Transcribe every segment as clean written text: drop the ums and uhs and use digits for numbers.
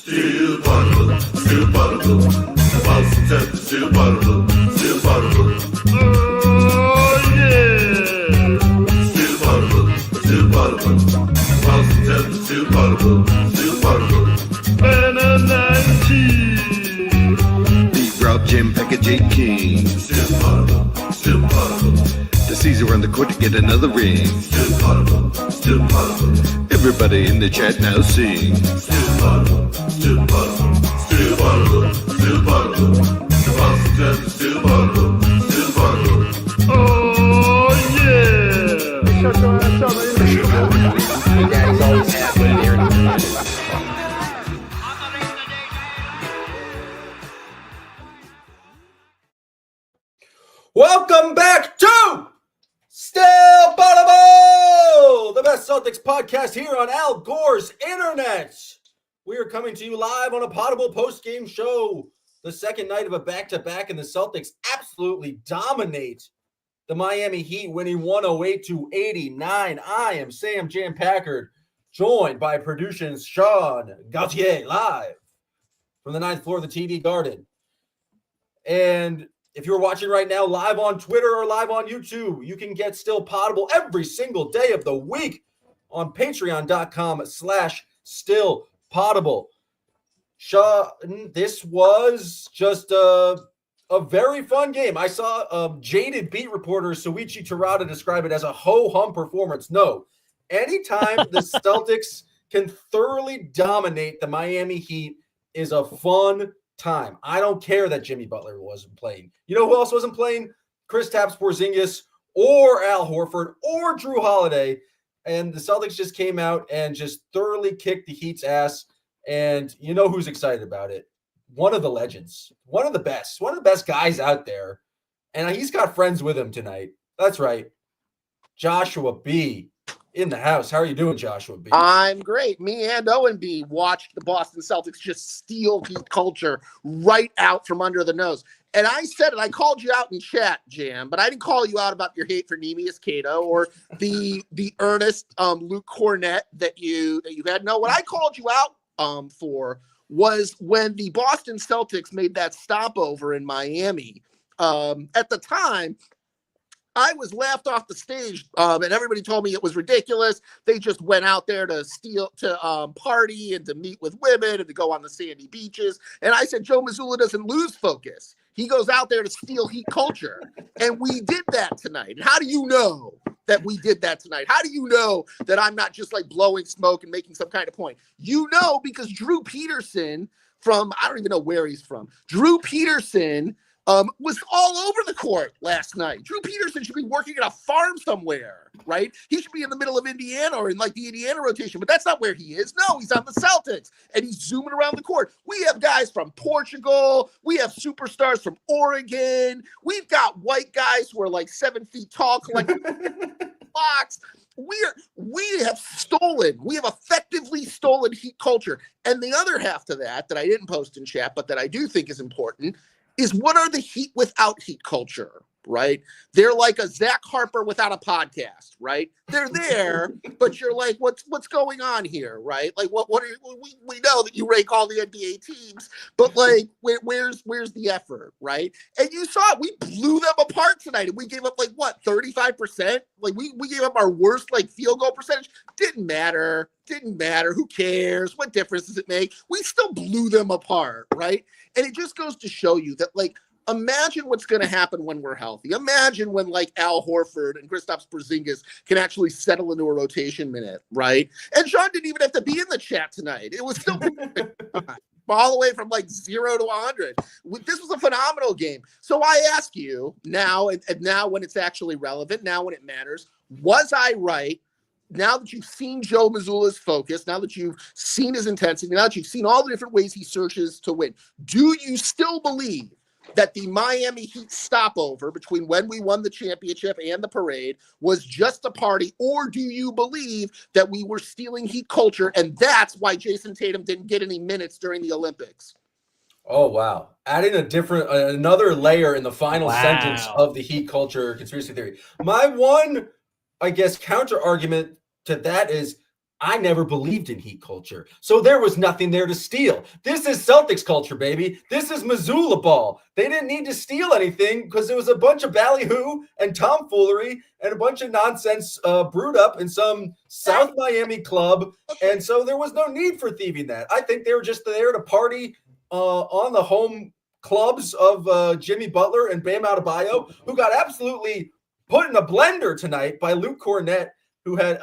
Still Poddable, still Poddable. The Boston Celtics, still Poddable, still Poddable. Oh yeah! Still Poddable, still Poddable. The Boston Celtics, still Poddable, still Poddable. Banner 19. Beat Rob, Jim, Packard, J. King. Still Poddable, still Poddable. The Caesar on the court to get another ring. Still Poddable, still Poddable. Everybody in the chat now sing. Still Poddable, still Poddable. Still Poddable, still Poddable. The Boston Celtics, still Poddable, still Poddable. Oh yeah! Shut your ass up. Hey, Daddy's always happening here. Welcome back to Still Poddable, the best Celtics podcast here on Al Gore's internet. We are coming to you live on a Poddable post-game show, the second night of a back-to-back, and the Celtics absolutely dominate the Miami Heat, winning 108-89. I am Sam Jam Packard, joined by producer Sean Gauthier, live from the 9th floor of the TD Garden. And if you're watching right now live on Twitter or live on YouTube, you can get Still Poddable every single day of the week on patreon.com/stillpoddable. Sean, this was just a very fun game. I saw jaded beat reporter Soichi Terada describe it as a ho-hum performance. No, anytime the Celtics can thoroughly dominate the Miami Heat is a fun time. I don't care that Jimmy Butler wasn't playing. You know who else wasn't playing? Kristaps Porzingis or Al Horford or Drew Holiday. And the Celtics just came out and just thoroughly kicked the Heat's ass. And you know who's excited about it? One of the legends, one of the best guys out there. And he's got friends with him tonight. That's right. Joshua B. in the house. How are you doing, Joshua B? I'm great. Me and Owen B watched the Boston Celtics just steal Heat culture right out from under the nose. And I said it. I called you out in chat, Jam, but I didn't call you out about your hate for Neemias Cato or the earnest Luke Cornett that you had. No, what I called you out for was when the Boston Celtics made that stopover in Miami. At the time, I was laughed off the stage, and everybody told me it was ridiculous. They just went out there to party and to meet with women and to go on the sandy beaches. And I said, Joe Mazzulla doesn't lose focus. He goes out there to steal Heat culture. And we did that tonight. And how do you know that we did that tonight? How do you know that I'm not just like blowing smoke and making some kind of point? You know, because Drew Peterson from, I don't even know where he's from. Drew Peterson was all over the court last night. Drew Peterson should be working at a farm somewhere, right? He should be in the middle of Indiana or in like the Indiana rotation, but that's not where he is. No, he's on the Celtics, and he's zooming around the court. We have guys from Portugal. We have superstars from Oregon. We've got white guys who are like 7 feet tall, collecting blocks. We have effectively stolen Heat culture. And the other half to that I didn't post in chat, but that I do think is important, is what are the Heat without Heat culture, right? They're like a Zach Harper without a podcast, right? They're there, but you're like, what's going on here, right? Like, what are we know that you rank all the NBA teams, but like, where's the effort, right? And you saw it, we blew them apart tonight, and we gave up like what, 35%? Like we gave up our worst like field goal percentage. Didn't matter. Who cares? What difference does it make? We still blew them apart, right? And it just goes to show you that, like, imagine what's going to happen when we're healthy. Imagine when, like, Al Horford and Kristaps Porzingis can actually settle into a rotation minute, right? And Sean didn't even have to be in the chat tonight. It was still all the way from, like, 0 to 100. This was a phenomenal game. So I ask you now, and now when it's actually relevant, now when it matters, was I right? Now that you've seen Joe Mazzulla's focus, now that you've seen his intensity, now that you've seen all the different ways he searches to win, do you still believe that the Miami Heat stopover between when we won the championship and the parade was just a party, or do you believe that we were stealing Heat culture and that's why Jason Tatum didn't get any minutes during the Olympics? Oh, wow. Adding another layer in the final sentence of the Heat culture conspiracy theory. My one, I guess, counter argument to that is I never believed in Heat culture, so there was nothing there to steal. This is Celtics culture, baby. This is Missoula ball. They didn't need to steal anything because it was a bunch of ballyhoo and tomfoolery and a bunch of nonsense brewed up in some South Miami club, and so there was no need for thieving that. I think they were just there to party on the home clubs of Jimmy Butler and Bam Adebayo, who got absolutely put in a blender tonight by Luke Cornett, who had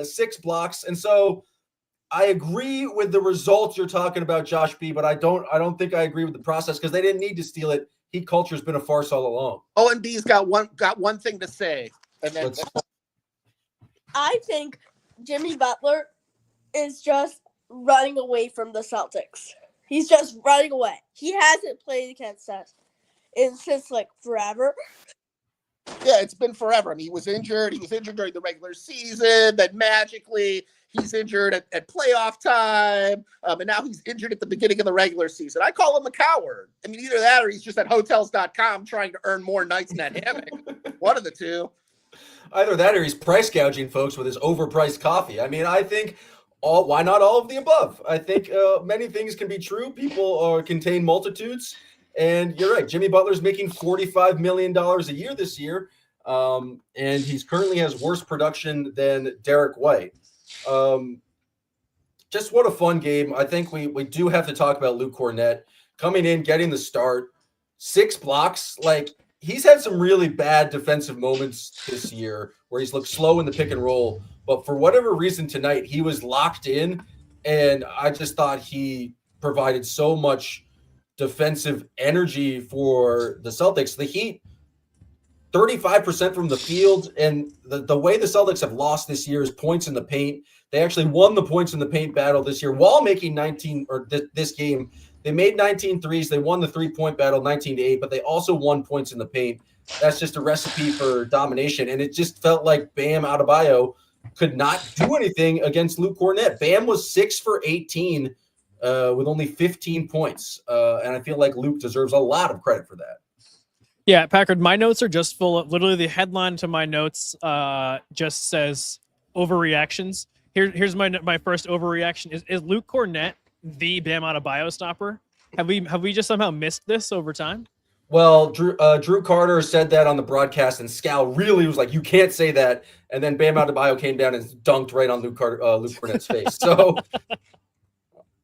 6 blocks. And so I agree with the results you're talking about, Josh B, but I don't think I agree with the process because they didn't need to steal it. Heat culture's been a farce all along. O&B's got one thing to say. And then I think Jimmy Butler is just running away from the Celtics. He's just running away. He hasn't played against us since like forever. Yeah, it's been forever. I mean, he was injured. He was injured during the regular season. Then magically, he's injured at playoff time. And now he's injured at the beginning of the regular season. I call him a coward. I mean, either that or he's just at Hotels.com trying to earn more nights in that hammock. One of the two. Either that or he's price gouging folks with his overpriced coffee. I mean, I think why not all of the above? I think many things can be true. People contain multitudes. And you're right. Jimmy Butler's making $45 million a year this year. And he's currently has worse production than Derek White. Just what a fun game. I think we do have to talk about Luke Cornett coming in, getting the start, 6 blocks. Like, he's had some really bad defensive moments this year where he's looked slow in the pick and roll. But for whatever reason tonight, he was locked in. And I just thought he provided so much defensive energy for the Celtics. The Heat, 35% from the field, and the way the Celtics have lost this year is points in the paint. They actually won the points in the paint battle this year while making 19, or this game, they made 19 threes. They won the 3-point battle 19-8, but they also won points in the paint. That's just a recipe for domination, and it just felt like Bam Adebayo could not do anything against Luke Cornett. Bam was 6 for 18 with only 15 points. And I feel like Luke deserves a lot of credit for that. Yeah, Packard, my notes are just full of literally the headline to my notes just says overreactions. Here's my first overreaction. Is Luke Cornett the Bam Adebayo stopper? Have we just somehow missed this over time? Well, Drew Carter said that on the broadcast, and Scal really was like, "You can't say that." And then Bam Adebayo came down and dunked right on Luke Cornett's face. So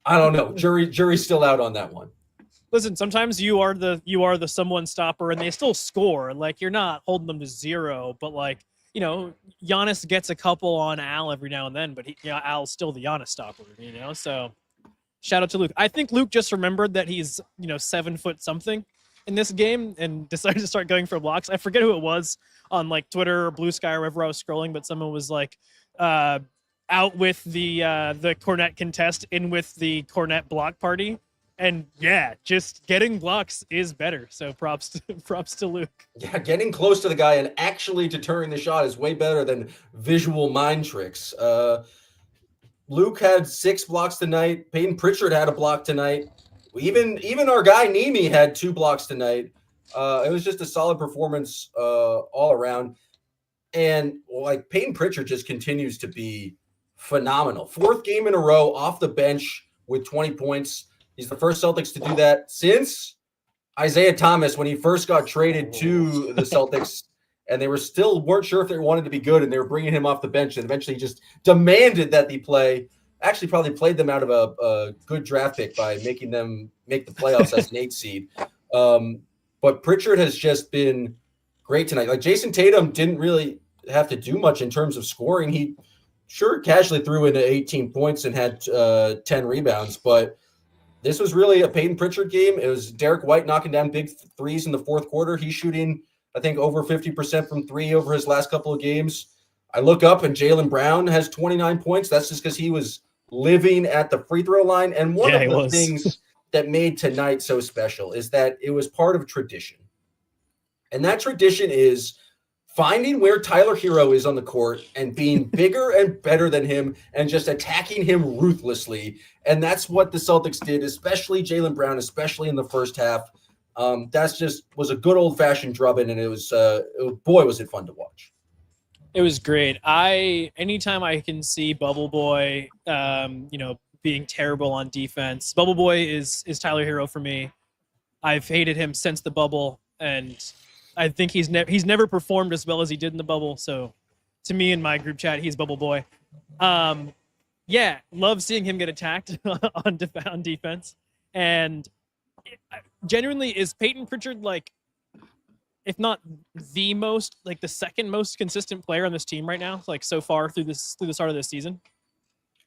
I don't know. Jury's still out on that one. Listen, sometimes you are the someone stopper, and they still score. Like, you're not holding them to 0, but like, Giannis gets a couple on Al every now and then, but Al's still the Giannis stopper. So shout out to Luke. I think Luke just remembered that he's 7 foot something in this game and decided to start going for blocks. I forget who it was on like Twitter or Blue Sky or wherever I was scrolling, but someone was like, out with the Cornett contest, in with the Cornett block party. And yeah, just getting blocks is better. So props to Luke. Yeah, getting close to the guy and actually deterring the shot is way better than visual mind tricks. Luke had 6 blocks tonight. Peyton Pritchard had a block tonight. Even our guy Nemi had 2 blocks tonight. It was just a solid performance all around. And like Peyton Pritchard just continues to be phenomenal. 4th game in a row off the bench with 20 points. He's the first Celtics to do that since Isaiah Thomas, when he first got traded to the Celtics, and they weren't sure if they wanted to be good, and they were bringing him off the bench, and eventually just demanded that he play. Actually, probably played them out of a good draft pick by making them make the playoffs as an 8 seed. But Pritchard has just been great tonight. Like, Jason Tatum didn't really have to do much in terms of scoring. He sure casually threw into 18 points and had 10 rebounds, but this was really a Peyton Pritchard game. It was Derek White knocking down big threes in the 4th quarter. He's shooting, I think, over 50% from 3 over his last couple of games. I look up and Jaylen Brown has 29 points. That's just because he was living at the free throw line. And one of the things that made tonight so special is that it was part of tradition. And that tradition is finding where Tyler Hero is on the court and being bigger and better than him and just attacking him ruthlessly. And that's what the Celtics did, especially Jaylen Brown, especially in the first half. That's just was a good old-fashioned drubbing, and it was boy, was it fun to watch. It was great. Anytime I can see Bubble Boy, being terrible on defense. Bubble Boy is Tyler Hero for me. I've hated him since the bubble, and I think he's never performed as well as he did in the bubble. So, to me in my group chat, he's Bubble Boy. Yeah, love seeing him get attacked on defense. And genuinely, is Peyton Pritchard like, if not the most, like the second most consistent player on this team right now, like so far through the start of this season?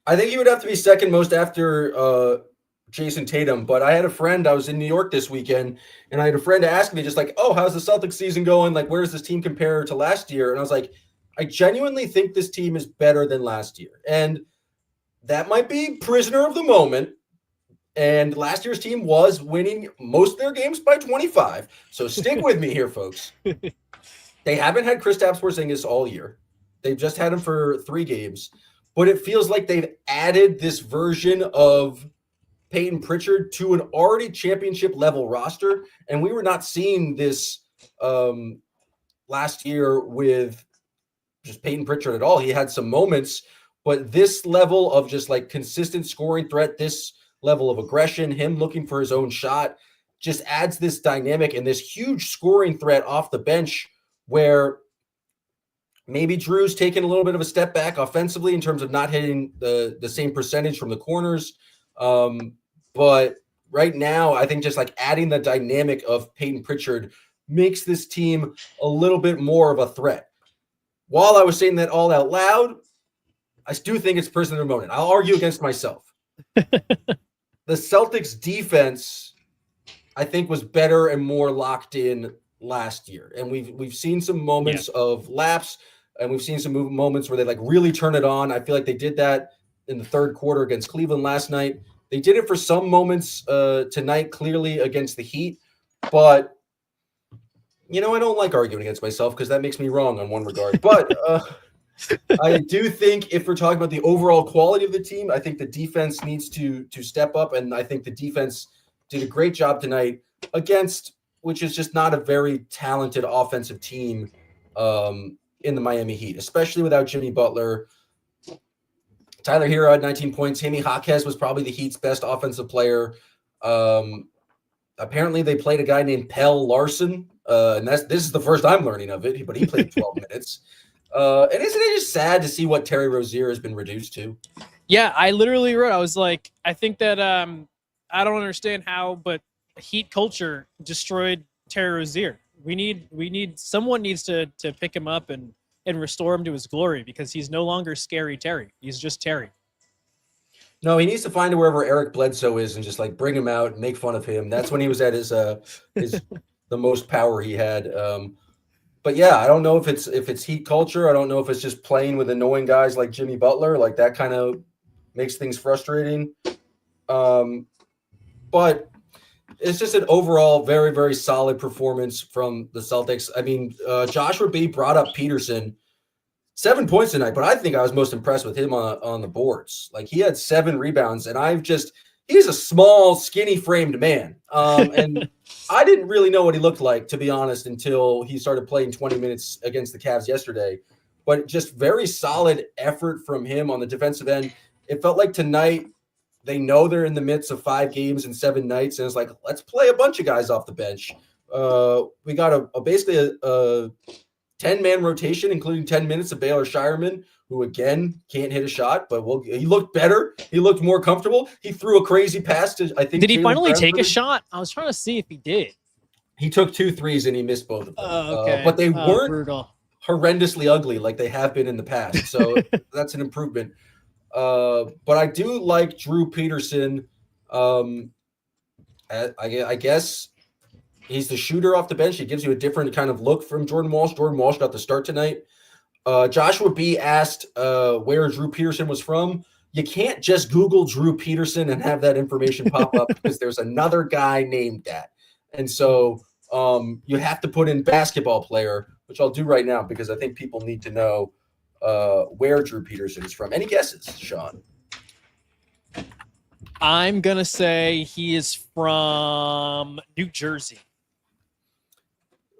I think he would have to be second most after Jason Tatum. But I had a friend, I was in New York this weekend, and I had a friend ask me just like, oh, how's the Celtics season going? Like, where does this team compare to last year? And I was like, I genuinely think this team is better than last year. And that might be prisoner of the moment. And last year's team was winning most of their games by 25. So stick with me here, folks. They haven't had Kristaps Porzingis all year. They've just had him for 3 games. But it feels like they've added this version of Peyton Pritchard to an already championship-level roster. And we were not seeing this last year with just Peyton Pritchard at all. He had some moments, but this level of just like consistent scoring threat, this level of aggression, him looking for his own shot, just adds this dynamic and this huge scoring threat off the bench where maybe Drew's taken a little bit of a step back offensively in terms of not hitting the same percentage from the corners. But right now, I think just like adding the dynamic of Peyton Pritchard makes this team a little bit more of a threat. While I was saying that all out loud, I do think it's prisoner of the moment. I'll argue against myself. The Celtics defense, I think, was better and more locked in last year. And we've seen some moments of lapse, and we've seen some moments where they like really turn it on. I feel like they did that in the third quarter against Cleveland last night. They did it for some moments tonight, clearly against the Heat. But, I don't like arguing against myself because that makes me wrong on one regard. But I do think if we're talking about the overall quality of the team, I think the defense needs to step up. And I think the defense did a great job tonight against, which is just not a very talented offensive team in the Miami Heat, especially without Jimmy Butler. Tyler Hero had 19 points. Jaime Jaquez was probably the Heat's best offensive player. Apparently they played a guy named Pell Larson. And this is the first I'm learning of it, but he played 12 minutes. And isn't it just sad to see what Terry Rozier has been reduced to? Yeah, I literally wrote, I was like, I think that I don't understand how, but Heat culture destroyed Terry Rozier. Someone needs to pick him up and restore him to his glory because he's no longer scary Terry. He's just Terry. No, he needs to find wherever Eric Bledsoe is and just like bring him out and make fun of him. That's when he was at his the most power he had. But yeah, I don't know if it's Heat culture. I don't know if it's just playing with annoying guys like Jimmy Butler. Like that kind of makes things frustrating. But it's just an overall very, very solid performance from the Celtics. I mean, Joshua B brought up Peterson. 7 points tonight, but I think I was most impressed with him on the boards. Like he had 7 rebounds, and he's a small, skinny-framed man. And I didn't really know what he looked like, to be honest, until he started playing 20 minutes against the Cavs yesterday. But just very solid effort from him on the defensive end. It felt like tonight they know they're in the midst of 5 games and 7 nights, and it's like, let's play a bunch of guys off the bench. We got basically a 10-man rotation, including 10 minutes of Baylor Shireman, who, again, can't hit a shot, but he looked better. He looked more comfortable. He threw a crazy pass to, I think. Did he finally take a shot? I was trying to see if he did. He took 2 threes, and he missed both of them. Okay. But they weren't brutal. Horrendously ugly like they have been in the past. So that's an improvement. But I do like Drew Peterson. I guess he's the shooter off the bench. He gives you a different kind of look from Jordan Walsh. Jordan Walsh got the start tonight. Joshua B asked where Drew Peterson was from. You can't just Google Drew Peterson and have that information pop up because there's another guy named that. And so you have to put in basketball player, which I'll do right now because I think people need to know where Drew Peterson is from. Any guesses, Sean? I'm going to say he is from New Jersey.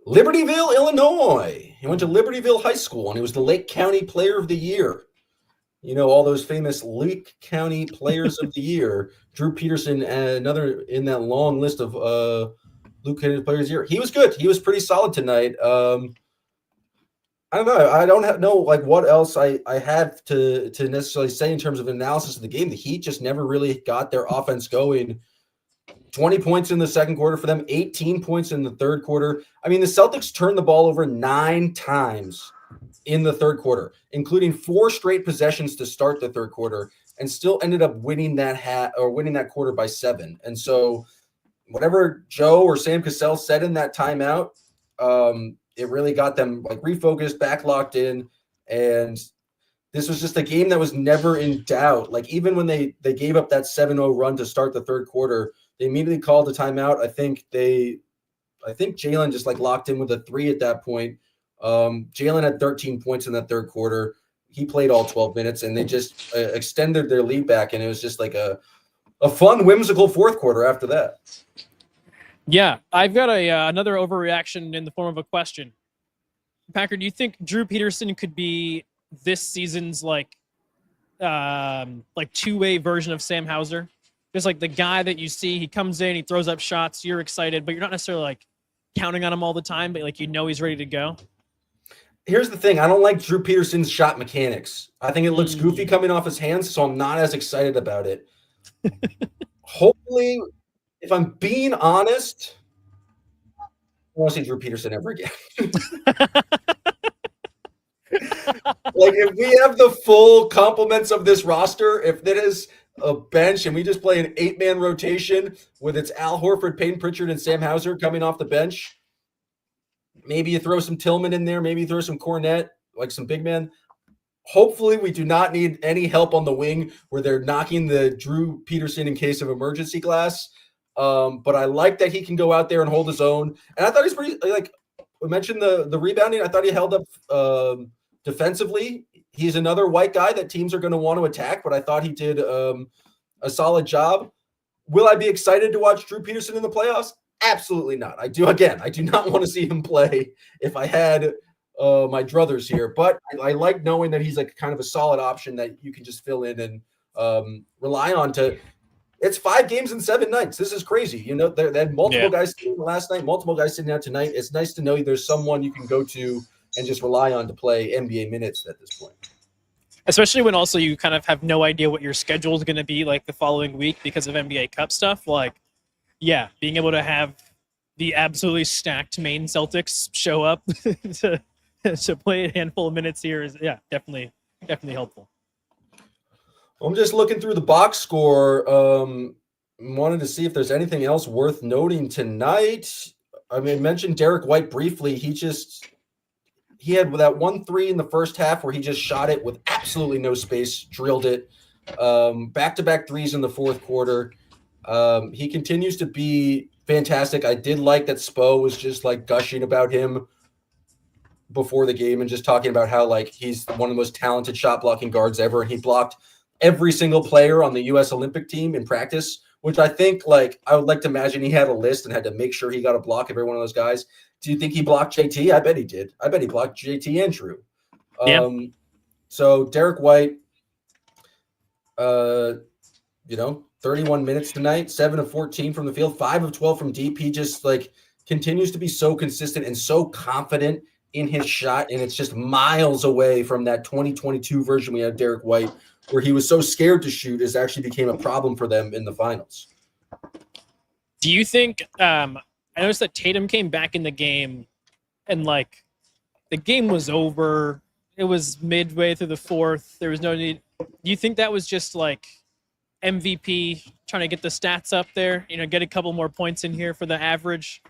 Libertyville, Illinois He went to Libertyville High School, and he was the Lake County Player of the Year. You know, all those famous Lake County Players of the Year. Drew Peterson, another in that long list of Lake County Players of the Year. He was good. He was pretty solid tonight. I don't know. I don't know like what else I have to necessarily say in terms of analysis of the game. The Heat just never really got their offense going. 20 points in the second quarter for them, 18 points in the third quarter. I mean, the Celtics turned the ball over 9 times in the third quarter, including 4 straight possessions to start the third quarter, and still ended up winning that quarter by 7. And so whatever Joe or Sam Cassell said in that timeout, it really got them like refocused, back locked in. And this was just a game that was never in doubt. Like even when they gave up that 7-0 run to start the third quarter, they immediately called a timeout. I think Jalen just like locked in with a 3 at that point. Jalen had 13 points in that third quarter. He played all 12 minutes, and they just extended their lead back. And it was just like a fun, whimsical fourth quarter after that. Yeah, I've got another overreaction in the form of a question. Packard, do you think Drew Peterson could be this season's like two-way version of Sam Hauser? Just like the guy that you see, he comes in, he throws up shots, you're excited, but you're not necessarily like counting on him all the time, but like he's ready to go. Here's the thing. I don't like Drew Peterson's shot mechanics. I think it looks goofy coming off his hands, so I'm not as excited about it. Hopefully, if I'm being honest, I don't want to see Drew Peterson ever again. Like, if we have the full complements of this roster, if it is a bench and we just play an 8-man rotation with its Al Horford, Peyton Pritchard, and Sam Hauser coming off the bench, maybe you throw some Tillman in there, maybe you throw some Cornette, like some big men. Hopefully we do not need any help on the wing where they're knocking the Drew Peterson in case of emergency glass. But I like that he can go out there and hold his own. And I thought he's pretty, like we mentioned the rebounding. I thought he held up defensively. He's another white guy that teams are going to want to attack, but I thought he did a solid job. Will I be excited to watch Drew Peterson in the playoffs? Absolutely not. I do not want to see him play if I had my druthers here, but I like knowing that he's like kind of a solid option that you can just fill in and rely on to. It's 5 games in 7 nights. This is crazy. You know, they had multiple guys sitting last night, multiple guys sitting out tonight. It's nice to know there's someone you can go to and just rely on to play NBA minutes at this point. Especially when also you kind of have no idea what your schedule is going to be like the following week because of NBA Cup stuff. Like, yeah, being able to have the absolutely stacked main Celtics show up to play a handful of minutes here is, definitely helpful. I'm just looking through the box score. Wanted to see if there's anything else worth noting tonight. I mean, I mentioned Derek White briefly. He had that 1-3 in the first half where he just shot it with absolutely no space, drilled it. Back-to-back threes in the fourth quarter. He continues to be fantastic. I did like that Spo was just like gushing about him before the game and just talking about how like he's one of the most talented shot blocking guards ever. And he blocked every single player on the U.S. Olympic team in practice, which I think like I would like to imagine he had a list and had to make sure he got a block every one of those guys. Do you think he blocked JT? I bet he did. I bet he blocked JT and Drew. So Derek White, 31 minutes tonight, 7 of 14 from the field, 5 of 12 from deep. He just like continues to be so consistent and so confident in his shot. And it's just miles away from that 2022 version we had Derek White, where he was so scared to shoot, it actually became a problem for them in the finals. Do you think, I noticed that Tatum came back in the game and like the game was over. It was midway through the fourth. There was no need. Do you think that was just like MVP trying to get the stats up there, get a couple more points in here for the average?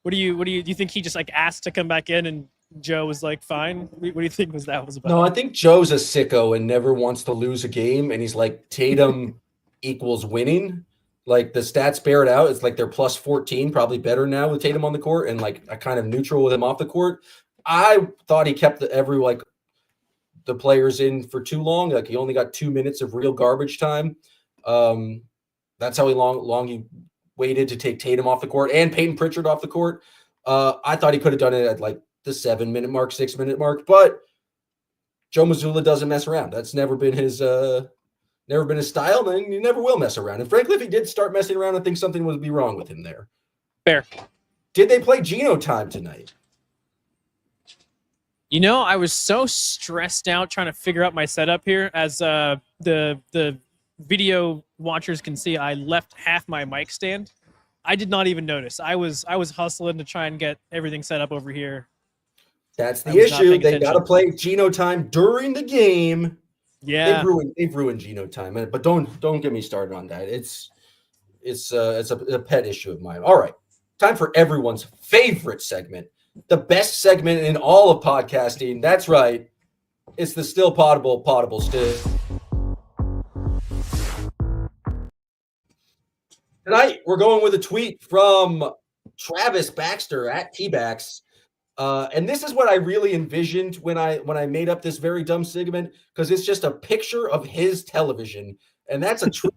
Do you think he just like asked to come back in and Joe was like, fine? What do you think was about? No, I think Joe's a sicko and never wants to lose a game. And he's like, Tatum equals winning. Like the stats bear it out. It's like they're plus 14, probably better now with Tatum on the court and like a kind of neutral with him off the court. I thought he kept the players in for too long. Like he only got 2 minutes of real garbage time. That's how long he waited to take Tatum off the court and Peyton Pritchard off the court. I thought he could have done it at like the 7-minute mark, 6-minute mark, but Joe Mazzulla doesn't mess around. That's never been his style, and he never will mess around. And frankly, if he did start messing around, I think something would be wrong with him there. Fair. Did they play Geno time tonight? You know, I was so stressed out trying to figure out my setup here. As the video watchers can see, I left half my mic stand. I did not even notice. I was hustling to try and get everything set up over here. That's the issue. They got to play Geno time during the game. Yeah, they've ruined Geno time, but don't get me started on that. It's a pet issue of mine. All right, time for everyone's favorite segment, the best segment in all of podcasting. That's right, it's the Still Poddable Still. Tonight we're going with a tweet from Travis Baxter at T-Bax. And this is what I really envisioned when I made up this very dumb segment, because it's just a picture of his television, and that's a true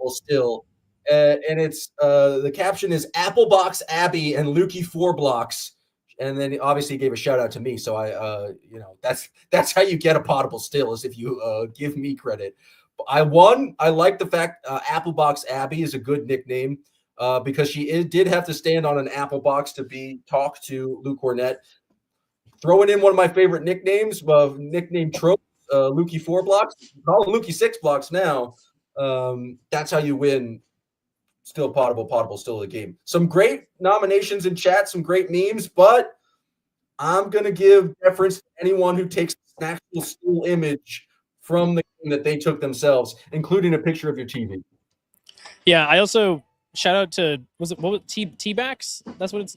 still. And it's the caption is Applebox Abby and Lukey 4 blocks, and then obviously he gave a shout out to me. So I that's how you get a Poddable still, is if you give me credit. I like the fact Applebox Abby is a good nickname. Because she did have to stand on an apple box to talk to Luke Cornett. Throwing in one of my favorite nicknames, nickname trope, Lukey 4 blocks. Call him Lukey 6 blocks now. That's how you win. Still Poddable, still the game. Some great nominations in chat, some great memes, but I'm going to give deference to anyone who takes an actual still image from the game that they took themselves, including a picture of your TV. Yeah, I also shout out to T-Bax? That's what it's.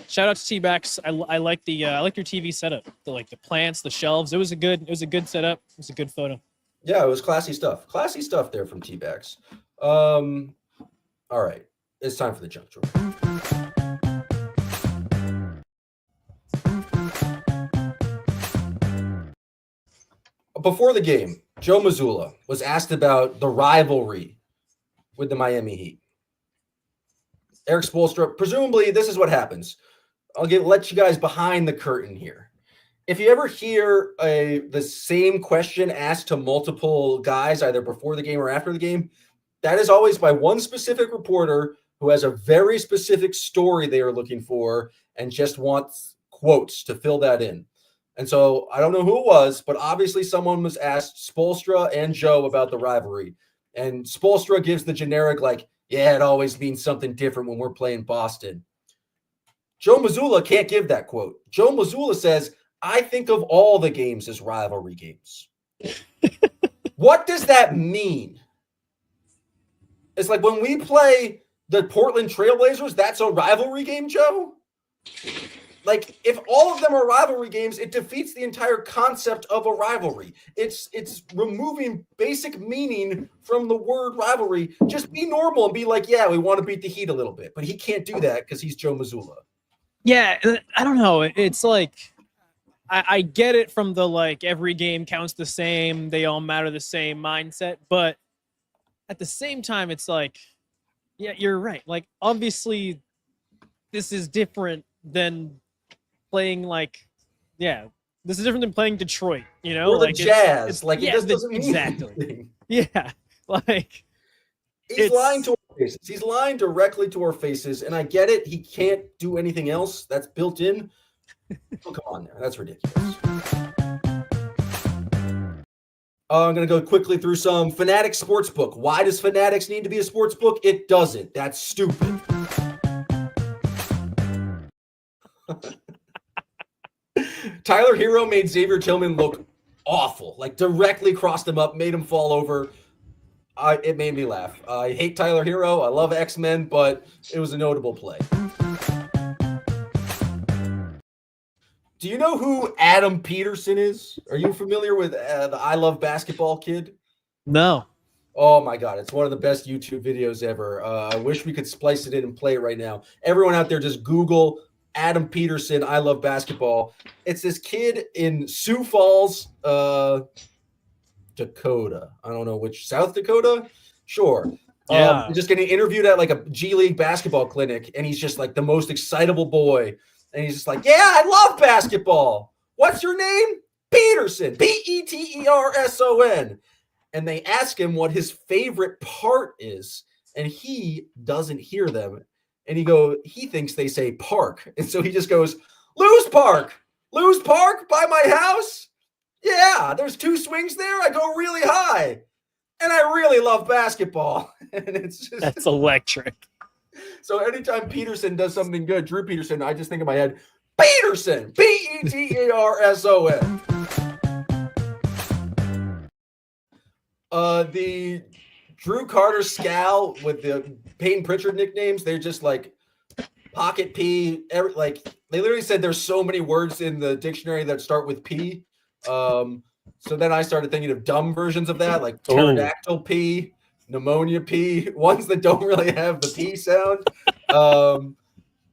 Shout out to T-Bax. I like I like your TV setup. The plants, the shelves. It was a good setup. It was a good photo. Yeah, it was classy stuff. Classy stuff there from T-Bax. All right, it's time for the junk drawer. Before the game, Joe Mazzulla was asked about the rivalry with the Miami Heat. Eric Spoelstra, presumably this is what happens. Let you guys behind the curtain here. If you ever hear the same question asked to multiple guys, either before the game or after the game, that is always by one specific reporter who has a very specific story they are looking for and just wants quotes to fill that in. And so I don't know who it was, but obviously someone was asked Spoelstra and Joe about the rivalry. And Spoelstra gives the generic, yeah, it always means something different when we're playing Boston. Joe Mazzulla can't give that quote. Joe Mazzulla says, I think of all the games as rivalry games. What does that mean? It's like when we play the Portland Trailblazers, that's a rivalry game, Joe? If all of them are rivalry games, it defeats the entire concept of a rivalry. It's removing basic meaning from the word rivalry. Just be normal and be yeah, we want to beat the Heat a little bit. But he can't do that because he's Joe Mazzulla. Yeah, I don't know. It's I get it from the every game counts the same, they all matter the same mindset. But at the same time, it's yeah, you're right. Obviously, this is different than playing this is different than playing Detroit, or the Jazz. It just doesn't mean exactly anything. Yeah, he's lying to our faces. He's lying directly to our faces, and I get it. He can't do anything else. That's built in. Oh, come on, there. That's ridiculous. I'm going to go quickly through some Fanatics Sportsbook. Why does Fanatics need to be a sportsbook? It doesn't. That's stupid. Tyler Hero made Xavier Tillman look awful. Directly crossed him up, made him fall over. It made me laugh. I hate Tyler Hero. I love X-Men, but it was a notable play. Do you know who Adam Peterson is? Are you familiar with the I Love Basketball kid? No. Oh, my God. It's one of the best YouTube videos ever. I wish we could splice it in and play it right now. Everyone out there, just Google Adam Peterson, I Love Basketball. It's this kid in Sioux Falls, Dakota. I don't know which. South Dakota? Sure. Yeah. Just getting interviewed at a G League basketball clinic, and he's just the most excitable boy. And he's just like, yeah, I love basketball. What's your name? Peterson, Peterson. And they ask him what his favorite part is, and he doesn't hear them. And he thinks they say park. And so he just goes, Lose Park by my house. Yeah, there's 2 swings there. I go really high. And I really love basketball. And That's electric. So anytime Peterson does something good, Drew Peterson, I just think in my head, Peterson, Peterson. The Drew Carter Scal with the Peyton Pritchard nicknames, they're just like Pocket P. They literally said there's so many words in the dictionary that start with P. So then I started thinking of dumb versions of that, like pterodactyl P, pneumonia P, ones that don't really have the P sound.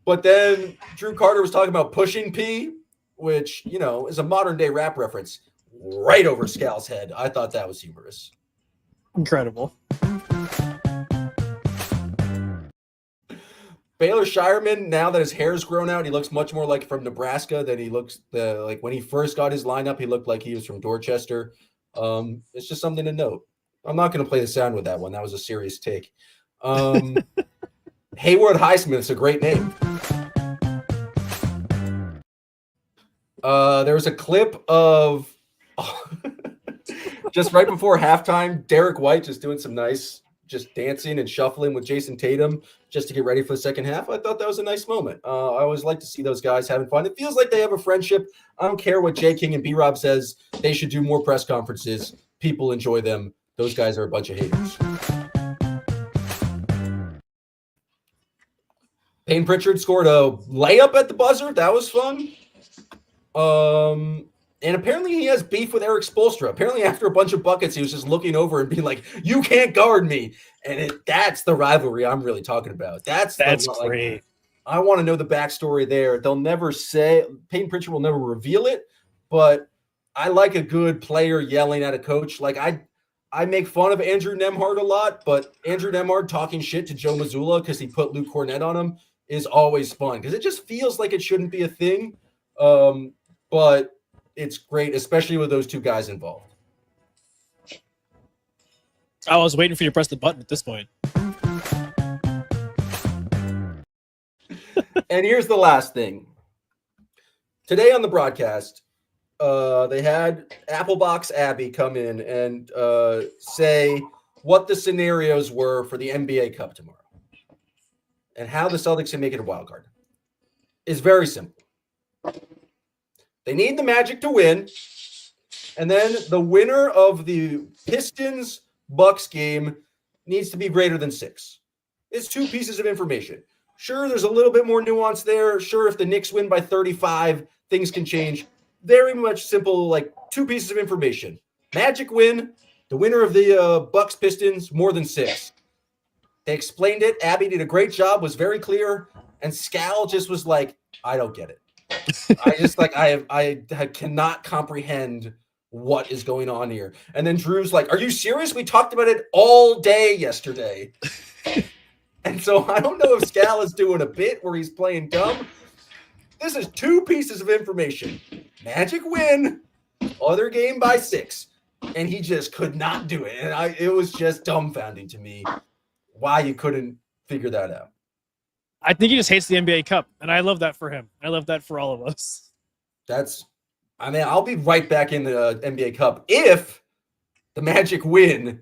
But then Drew Carter was talking about pushing P, which, is a modern day rap reference right over Scal's head. I thought that was humorous. Incredible. Baylor Shireman, now that his hair's grown out, he looks much more like from Nebraska than he looks like when he first got his lineup. He looked like he was from Dorchester. It's just something to note. I'm not going to play the sound with that one. That was a serious take. Hayward Highsmith's a great name. There was a clip of just right before halftime, Derek White just doing some nice just dancing and shuffling with Jason Tatum just to get ready for the second half. I thought that was a nice moment. I always like to see those guys having fun. It feels like they have a friendship. I don't care what Jay King and B-Rob says. They should do more press conferences. People enjoy them. Those guys are a bunch of haters. Payne Pritchard scored a layup at the buzzer. That was fun. And apparently he has beef with Eric Spoelstra. Apparently after a bunch of buckets, he was just looking over and being like, you can't guard me. And that's the rivalry I'm really talking about. That's great. I want to know the backstory there. They'll never say, Payne Pritchard will never reveal it, but I like a good player yelling at a coach. Like I make fun of Andrew Nembhard a lot, but Andrew Nembhard talking shit to Joe Mazzulla because he put Luke Cornett on him is always fun because it just feels like it shouldn't be a thing. But it's great, especially with those 2 guys involved. I was waiting for you to press the button at this point. And here's the last thing. Today on the broadcast, they had Applebox Abby come in and say what the scenarios were for the NBA Cup tomorrow and how the Celtics can make it a wild card. It's very simple. They need the Magic to win, and then the winner of the Pistons-Bucks game needs to be greater than 6. It's 2 pieces of information. Sure, there's a little bit more nuance there. Sure, if the Knicks win by 35, things can change. Very much simple, like 2 pieces of information. Magic win, the winner of the Bucks-Pistons, more than 6. They explained it. Abby did a great job, was very clear, and Scal just was like, I don't get it. I cannot comprehend what is going on here. And then Drew's like, are you serious? We talked about it all day yesterday. And so I don't know if Scal is doing a bit where he's playing dumb. This is 2 pieces of information. Magic win, other game by 6. And he just could not do it. And it was just dumbfounding to me why you couldn't figure that out. I think he just hates the NBA Cup, and I love that for him. I love that for all of us. I'll be right back in the NBA Cup if the Magic win,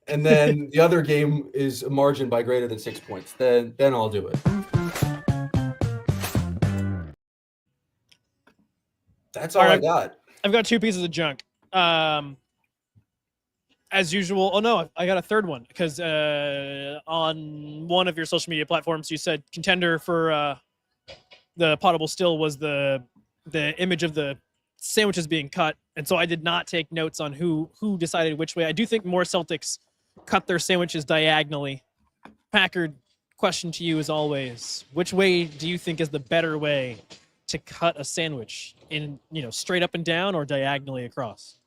and then the other game is a margin by greater than 6 points. Then I'll do it. That's all I got. I've got 2 pieces of junk. As usual. Oh, no, I got a third one because on one of your social media platforms, you said contender for the Poddable still was the image of the sandwiches being cut. And so I did not take notes on who decided which way. I do think more Celtics cut their sandwiches diagonally. Packard, question to you as always. Which way do you think is the better way to cut a sandwich? In, straight up and down or diagonally across?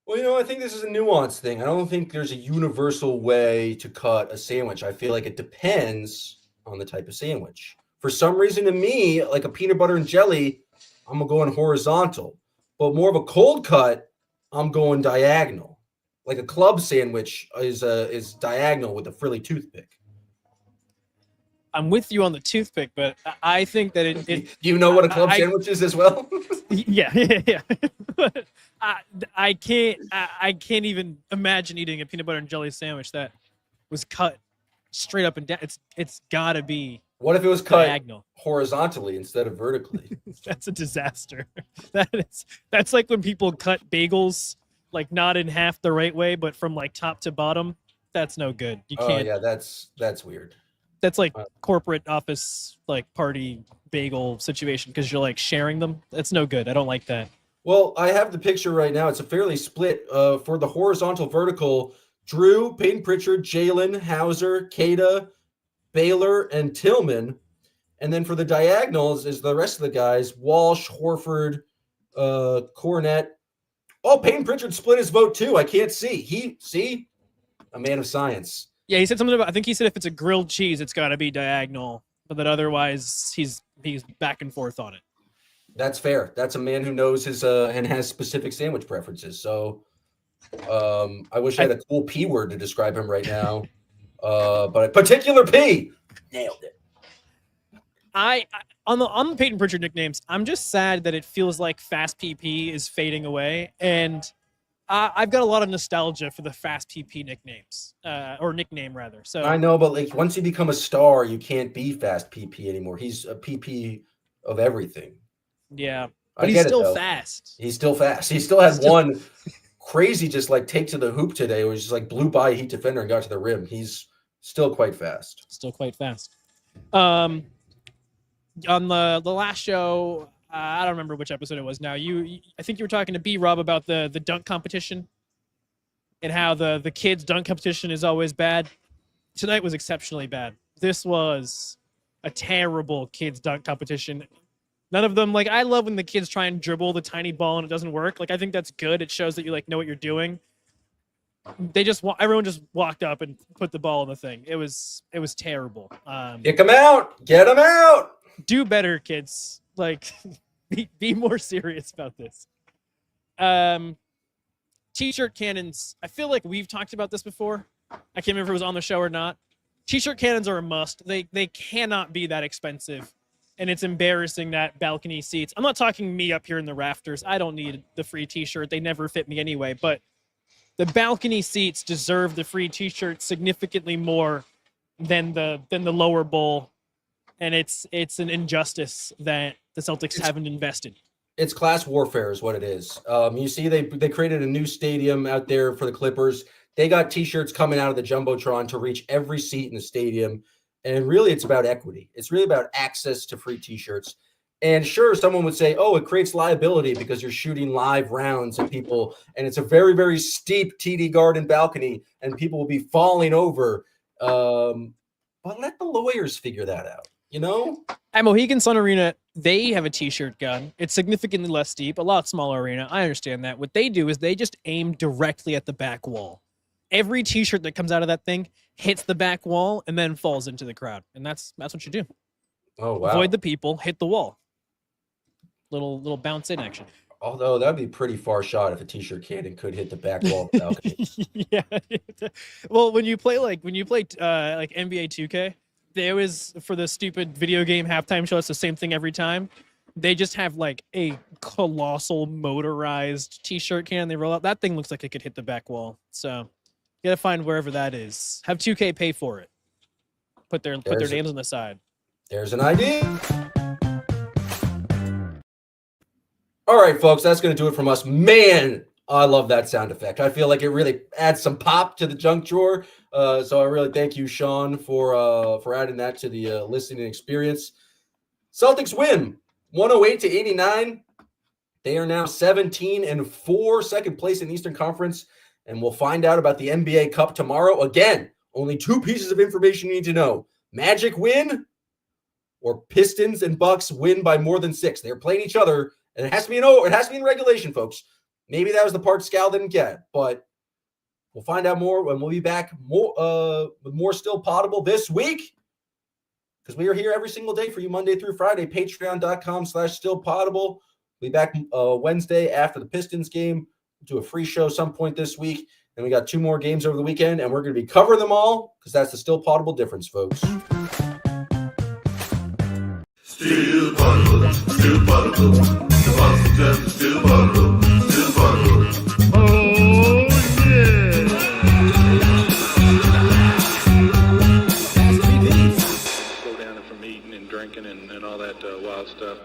Well, I think this is a nuanced thing. I don't think there's a universal way to cut a sandwich. I feel like it depends on the type of sandwich. For some reason, to me, like a peanut butter and jelly, I'm going horizontal. But more of a cold cut, I'm going diagonal. Like a club sandwich is diagonal with a frilly toothpick. I'm with you on the toothpick, but I think that it You know what a club sandwich is as well? yeah. But I can't even imagine eating a peanut butter and jelly sandwich that was cut straight up and down. It's gotta be. What if it was cut diagonal horizontally instead of vertically? That's a disaster. That's like when people cut bagels like not in half the right way, but from like top to bottom. That's no good. You can't. Oh yeah, that's weird. That's like corporate office like party bagel situation because you're like sharing them. That's no good. I don't like that. Well, I have the picture right now. It's a fairly split for the horizontal vertical. Drew, Peyton Pritchard, Jalen, Hauser, Kada, Baylor, and Tillman. And then for the diagonals is the rest of the guys, Walsh, Horford, Cornette. Oh, Peyton Pritchard split his vote too. I can't see. A man of science. Yeah, he said something about, I think he said if it's a grilled cheese, it's got to be diagonal, but that otherwise he's back and forth on it. That's fair. That's a man who knows his and has specific sandwich preferences. So I wish I had a cool P word to describe him right now. But a particular P. Nailed it. On the Peyton Pritchard nicknames, I'm just sad that it feels like Fast PP is fading away, and I've got a lot of nostalgia for the Fast PP nicknames, or nickname rather. So I know, but like once you become a star, you can't be Fast PP anymore. He's a PP of everything. Yeah, but he's still fast. He's still fast. He still had one crazy just like take to the hoop today. It was just like blew by a Heat defender and got to the rim. He's still quite fast. On the last show, I don't remember which episode it was now. I think you were talking to B-Rob about the dunk competition and how the kids' dunk competition is always bad. Tonight was exceptionally bad. This was a terrible kids' dunk competition. None of them, like, I love when the kids try and dribble the tiny ball and it doesn't work. Like, I think that's good. It shows that you, like, know what you're doing. Everyone just walked up and put the ball in the thing. It was terrible. Kick them out. Get them out. Do better, kids. Like, be more serious about this. T-shirt cannons. I feel like we've talked about this before. I can't remember if it was on the show or not. T-shirt cannons are a must. They cannot be that expensive. And it's embarrassing that balcony seats. I'm not talking me up here in the rafters. I don't need the free T-shirt. They never fit me anyway. But the balcony seats deserve the free T-shirt significantly more than the lower bowl. And it's an injustice that the Celtics haven't invested. It's class warfare is what it is. You see, they created a new stadium out there for the Clippers. They got T-shirts coming out of the Jumbotron to reach every seat in the stadium. And really, it's about equity. It's really about access to free T-shirts. And sure, someone would say, oh, it creates liability because you're shooting live rounds at people. And it's a very, very steep TD Garden balcony, and people will be falling over. But let the lawyers figure that out, you know? At Mohegan Sun Arena, they have a T-shirt gun. It's significantly less steep, a lot smaller arena. I understand that. What they do is they just aim directly at the back wall. Every T-shirt that comes out of that thing hits the back wall and then falls into the crowd. And that's what you do. Oh, wow. Avoid the people, hit the wall. Little bounce in action. Although that'd be a pretty far shot if a T-shirt cannon could hit the back wall of the balcony. Yeah. Well, when you play like NBA 2K, they always, for the stupid video game halftime show, it's the same thing every time. They just have like a colossal motorized T-shirt cannon they roll out. That thing looks like it could hit the back wall. So you gotta find wherever that is. Have 2K pay for it. Put their names on the side. There's an idea. All right, folks, that's going to do it from us. Man, I love that sound effect. I feel like it really adds some pop to the junk drawer. So I really thank you, Sean, for adding that to the listening experience. Celtics win 108-89. They are now 17-4, second place in the Eastern Conference, and we'll find out about the NBA Cup tomorrow. Again, only two pieces of information you need to know: Magic win, or Pistons and Bucks win by more than 6. They're playing each other. And it has to be in regulation, folks. Maybe that was the part Scal didn't get, but we'll find out more when we'll be back with more still Poddable this week. because we are here every single day for you Monday through Friday. Patreon.com/stillpoddable. Be back Wednesday after the Pistons game. We'll do a free show some point this week. And we got 2 more games over the weekend, and we're going to be covering them all because that's the Still Poddable difference, folks. Still Poddable, Still Poddable. The Boston Celtics Still Poddable, Still Poddable. Oh, yeah. Slow down from eating and drinking and all that wild stuff.